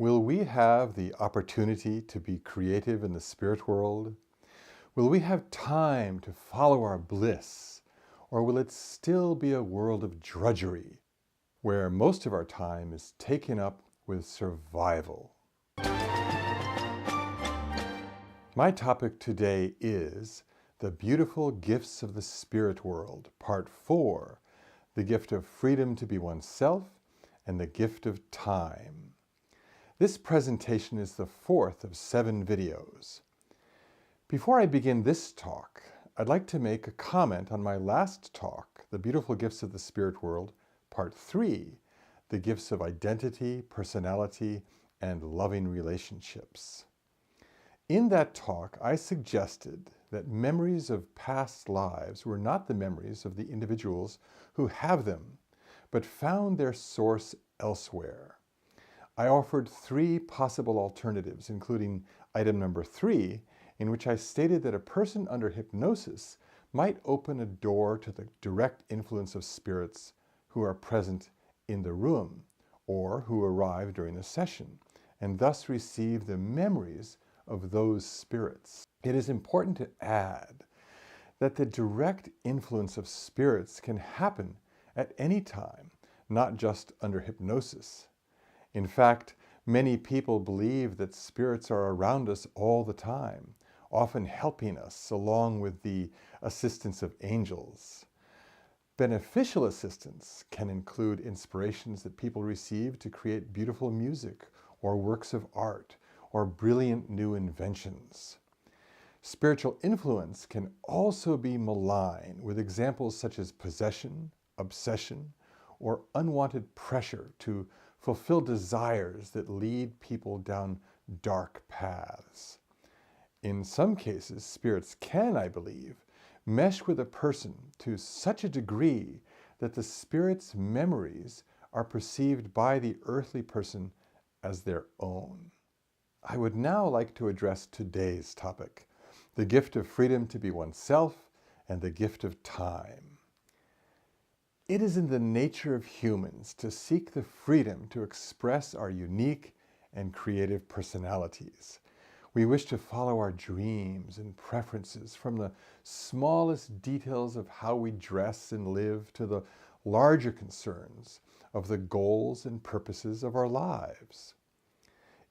Will we have the opportunity to be creative in the spirit world? Will we have time to follow our bliss? Or will it still be a world of drudgery, where most of our time is taken up with survival? My topic today is the beautiful gifts of the spirit world, part 4, the gift of freedom to be oneself and the gift of time. This presentation is the 4th of 7 videos. Before I begin this talk, I'd like to make a comment on my last talk, The Beautiful Gifts of the Spirit World, Part 3, the gifts of identity, personality, and loving relationships. In that talk, I suggested that memories of past lives were not the memories of the individuals who have them, but found their source elsewhere. I offered 3 possible alternatives, including item number 3, in which I stated that a person under hypnosis might open a door to the direct influence of spirits who are present in the room or who arrive during the session, and thus receive the memories of those spirits. It is important to add that the direct influence of spirits can happen at any time, not just under hypnosis. In fact, many people believe that spirits are around us all the time, often helping us along with the assistance of angels. Beneficial assistance can include inspirations that people receive to create beautiful music or works of art or brilliant new inventions. Spiritual influence can also be malign, with examples such as possession, obsession, or unwanted pressure to fulfill desires that lead people down dark paths. In some cases, spirits can, I believe, mesh with a person to such a degree that the spirit's memories are perceived by the earthly person as their own. I would now like to address today's topic, the gift of freedom to be oneself and the gift of time. It is in the nature of humans to seek the freedom to express our unique and creative personalities. We wish to follow our dreams and preferences, from the smallest details of how we dress and live to the larger concerns of the goals and purposes of our lives.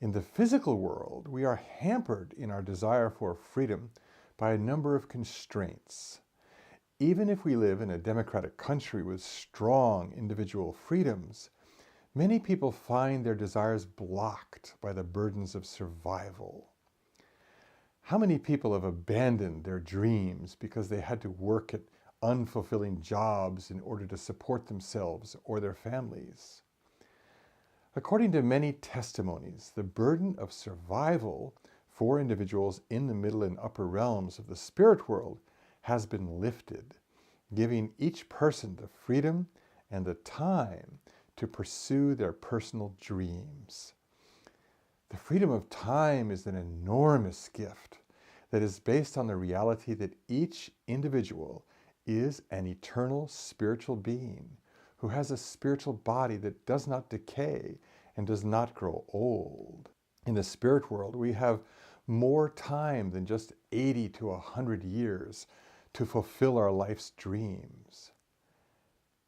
In the physical world, we are hampered in our desire for freedom by a number of constraints. Even if we live in a democratic country with strong individual freedoms, many people find their desires blocked by the burdens of survival. How many people have abandoned their dreams because they had to work at unfulfilling jobs in order to support themselves or their families? According to many testimonies, the burden of survival for individuals in the middle and upper realms of the spirit world has been lifted, giving each person the freedom and the time to pursue their personal dreams. The freedom of time is an enormous gift that is based on the reality that each individual is an eternal spiritual being who has a spiritual body that does not decay and does not grow old. In the spirit world, we have more time than just 80 to 100 years to fulfill our life's dreams.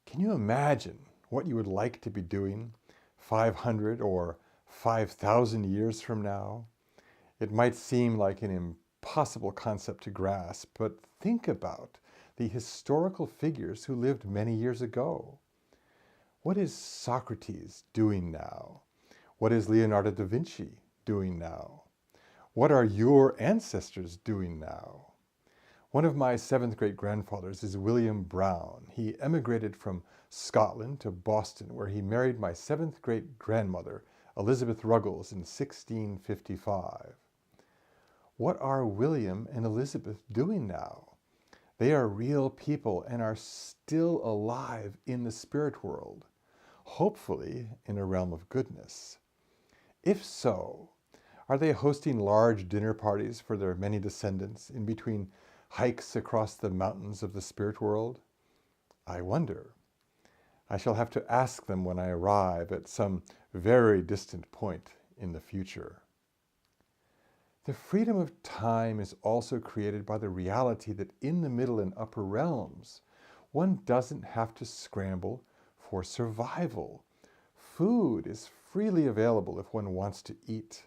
Can you imagine what you would like to be doing 500 or 5,000 years from now? It might seem like an impossible concept to grasp, but think about the historical figures who lived many years ago. What is Socrates doing now? What is Leonardo da Vinci doing now? What are your ancestors doing now? One of my 7th great-grandfathers is William Brown. He emigrated from Scotland to Boston, where he married my 7th great-grandmother, Elizabeth Ruggles, in 1655. What are William and Elizabeth doing now? They are real people and are still alive in the spirit world, hopefully in a realm of goodness. If so, are they hosting large dinner parties for their many descendants in between hikes across the mountains of the spirit world? I wonder. I shall have to ask them when I arrive at some very distant point in the future. The freedom of time is also created by the reality that in the middle and upper realms, one doesn't have to scramble for survival. Food is freely available if one wants to eat.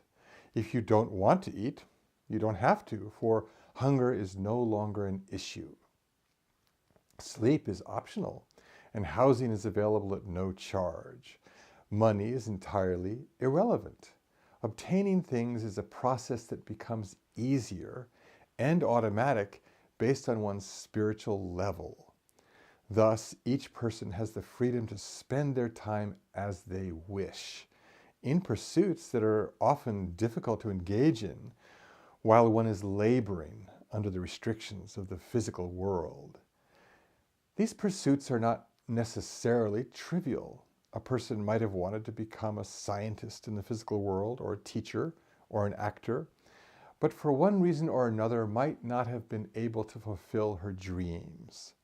If you don't want to eat, you don't have to, for hunger is no longer an issue. Sleep is optional, and housing is available at no charge. Money is entirely irrelevant. Obtaining things is a process that becomes easier and automatic based on one's spiritual level. Thus, each person has the freedom to spend their time as they wish, in pursuits that are often difficult to engage in, while one is laboring under the restrictions of the physical world. These pursuits are not necessarily trivial. A person might have wanted to become a scientist in the physical world, or a teacher, or an actor, but for one reason or another might not have been able to fulfill her dreams.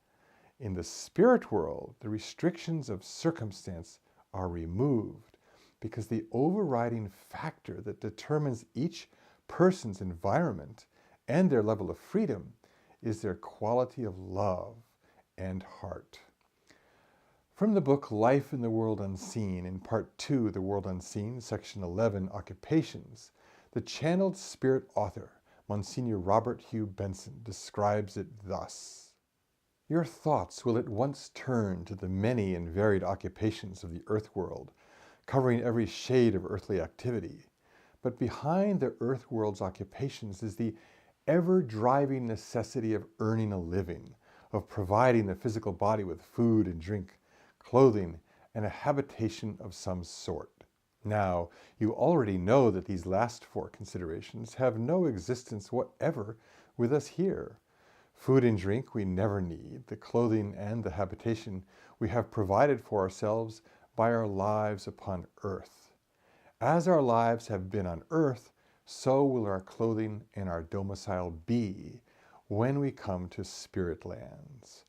In the spirit world, the restrictions of circumstance are removed because the overriding factor that determines each person's environment and their level of freedom is their quality of love and heart. From the book Life in the World Unseen, in Part 2, The World Unseen, Section 11, Occupations, the channeled spirit author, Monsignor Robert Hugh Benson, describes it thus. Your thoughts will at once turn to the many and varied occupations of the earth world, covering every shade of earthly activity. But behind the earth world's occupations is the ever-driving necessity of earning a living, of providing the physical body with food and drink, clothing, and a habitation of some sort. Now, you already know that these last four considerations have no existence whatever with us here. Food and drink we never need. The clothing and the habitation we have provided for ourselves by our lives upon earth. As our lives have been on earth, so will our clothing and our domicile be when we come to spirit lands.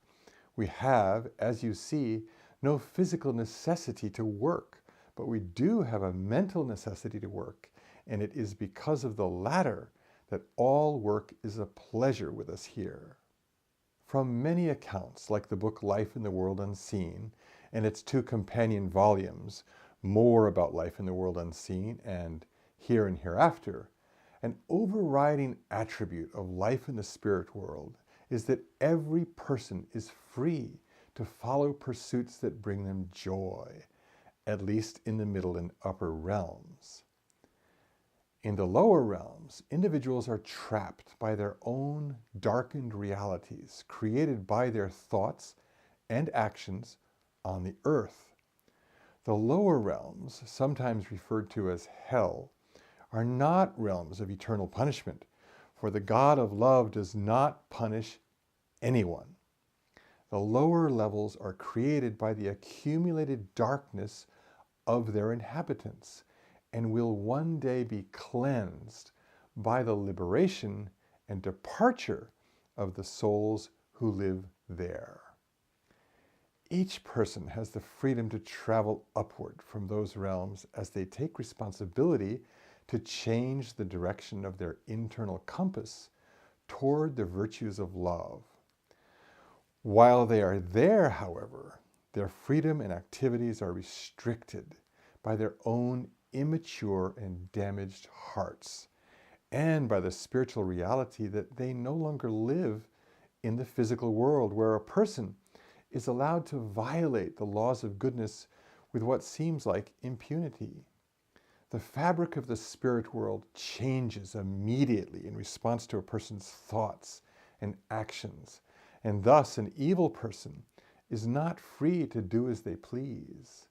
We have, as you see, no physical necessity to work, but we do have a mental necessity to work, and it is because of the latter that all work is a pleasure with us here. From many accounts, like the book Life in the World Unseen and its two companion volumes, More About Life in the World Unseen and Here and Hereafter, an overriding attribute of life in the spirit world is that every person is free to follow pursuits that bring them joy, at least in the middle and upper realms. In the lower realms, individuals are trapped by their own darkened realities created by their thoughts and actions on the earth. The lower realms, sometimes referred to as hell, are not realms of eternal punishment, for the God of love does not punish anyone. The lower levels are created by the accumulated darkness of their inhabitants and will one day be cleansed by the liberation and departure of the souls who live there. Each person has the freedom to travel upward from those realms as they take responsibility to change the direction of their internal compass toward the virtues of love. While they are there, however, their freedom and activities are restricted by their own immature and damaged hearts, and by the spiritual reality that they no longer live in the physical world, where a person is allowed to violate the laws of goodness with what seems like impunity. The fabric of the spirit world changes immediately in response to a person's thoughts and actions, and thus an evil person is not free to do as they please.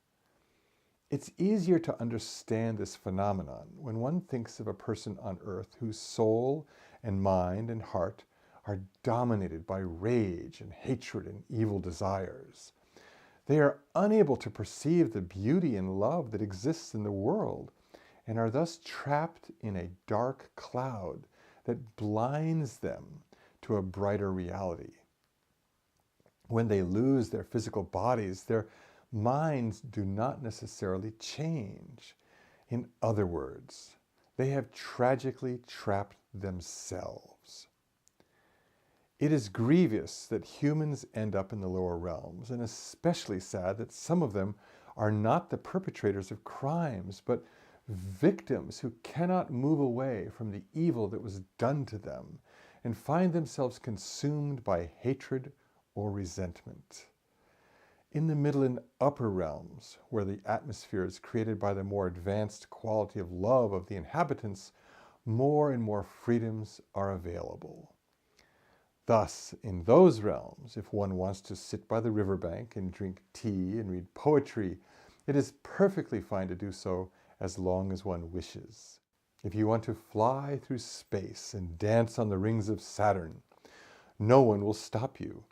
It's easier to understand this phenomenon when one thinks of a person on earth whose soul and mind and heart are dominated by rage and hatred and evil desires. They are unable to perceive the beauty and love that exists in the world, and are thus trapped in a dark cloud that blinds them to a brighter reality. When they lose their physical bodies, their minds do not necessarily change. In other words, they have tragically trapped themselves. It is grievous that humans end up in the lower realms, and especially sad that some of them are not the perpetrators of crimes, but victims who cannot move away from the evil that was done to them and find themselves consumed by hatred or resentment. In the middle and upper realms, where the atmosphere is created by the more advanced quality of love of the inhabitants, more and more freedoms are available. Thus, in those realms, if one wants to sit by the riverbank and drink tea and read poetry, it is perfectly fine to do so as long as one wishes. If you want to fly through space and dance on the rings of Saturn, no one will stop you.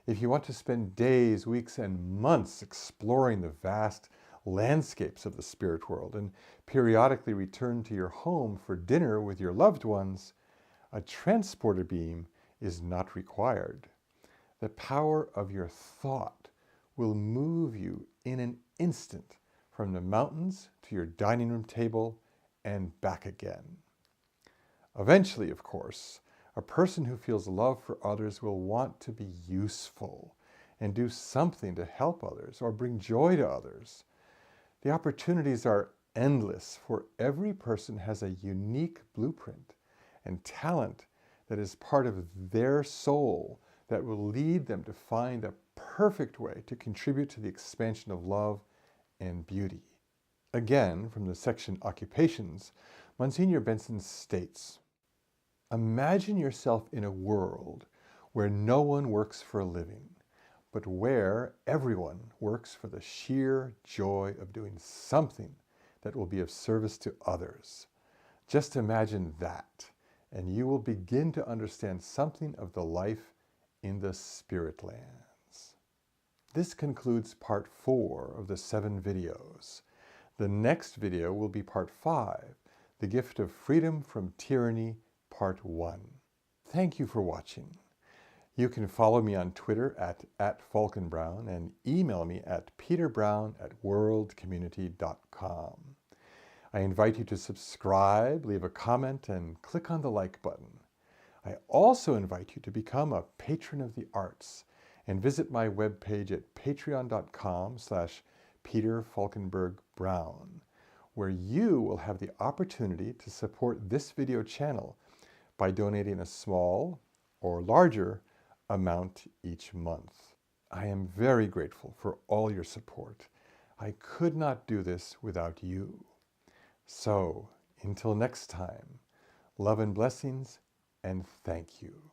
If you want to spend days, weeks, and months exploring the vast landscapes of the spirit world and periodically return to your home for dinner with your loved ones, a transporter beam is not required. The power of your thought will move you in an instant from the mountains to your dining room table and back again. Eventually, of course, a person who feels love for others will want to be useful and do something to help others or bring joy to others. The opportunities are endless, for every person has a unique blueprint and talent that is part of their soul that will lead them to find the perfect way to contribute to the expansion of love and beauty. Again, from the section Occupations, Monsignor Benson states, "Imagine yourself in a world where no one works for a living, but where everyone works for the sheer joy of doing something that will be of service to others. Just imagine that, and you will begin to understand something of the life in the spirit lands." This concludes part 4 of the 7 videos. The next video will be part 5, The Gift of Freedom from Tyranny, part 1. Thank you for watching. You can follow me on Twitter at @FalkenBrown and email me at peterbrown@worldcommunity.com. I invite you to subscribe, leave a comment, and click on the like button. I also invite you to become a patron of the arts and visit my webpage at patreon.com/Peter Falkenberg Brown, where you will have the opportunity to support this video channel by donating a small or larger amount each month. I am very grateful for all your support. I could not do this without you. So, until next time, love and blessings, and thank you.